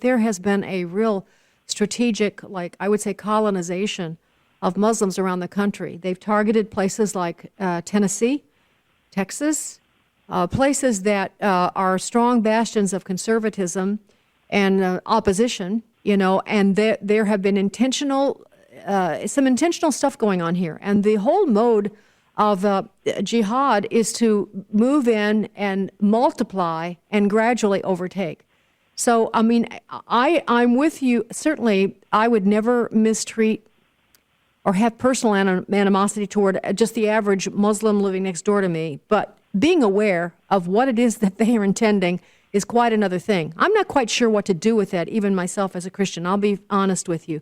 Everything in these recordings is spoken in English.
there has been a real strategic, like I would say, colonization of Muslims around the country. They've targeted places like Tennessee, Texas, places that are strong bastions of conservatism and opposition, and there have been some intentional stuff going on here. And the whole mode of jihad is to move in and multiply and gradually overtake. So, I mean, I'm with you. Certainly, I would never mistreat or have personal animosity toward just the average Muslim living next door to me. But being aware of what it is that they are intending is quite another thing. I'm not quite sure what to do with that, even myself as a Christian. I'll be honest with you.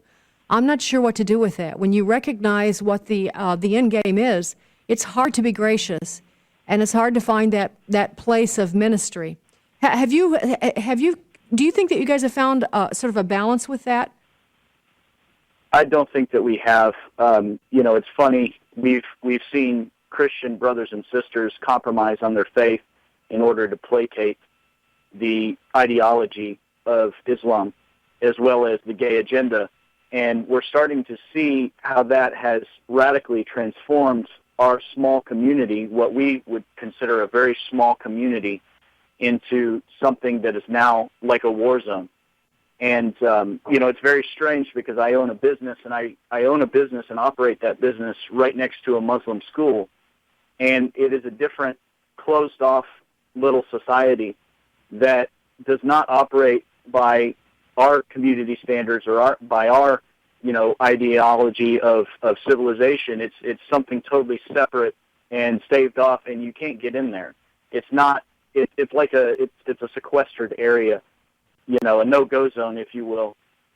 I'm not sure what to do with that. When you recognize what the end game is, it's hard to be gracious, and it's hard to find that place of ministry. Do you think that you guys have found sort of a balance with that? I don't think that we have. It's funny. We've seen Christian brothers and sisters compromise on their faith in order to placate the ideology of Islam as well as the gay agenda. And we're starting to see how that has radically transformed our small community, what we would consider a very small community, into something that is now like a war zone. And, it's very strange because I own a business, and I own a business and operate that business right next to a Muslim school. And it is a different, closed-off little society that does not operate by our community standards or by our, ideology of civilization. It's something totally separate and staved off, and you can't get in there. It's not. It's like it's a sequestered area, a no-go zone, if you will.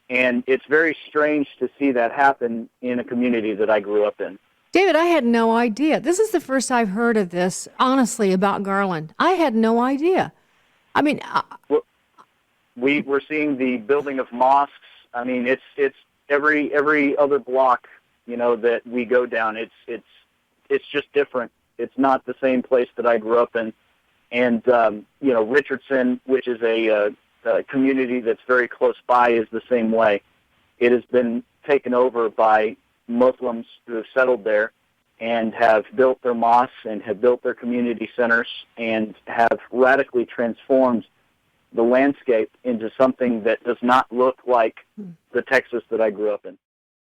And it's very strange to see that happen in a community that I grew up in. David, I had no idea. This is the first I've heard of this, honestly, about Garland. I had no idea. I mean, we're seeing the building of mosques. I mean, it's every other block, that we go down. It's just different. It's not the same place that I grew up in. And Richardson, which is a community that's very close by, is the same way. It has been taken over by Muslims who have settled there and have built their mosques and have built their community centers and have radically transformed the landscape into something that does not look like the Texas that I grew up in.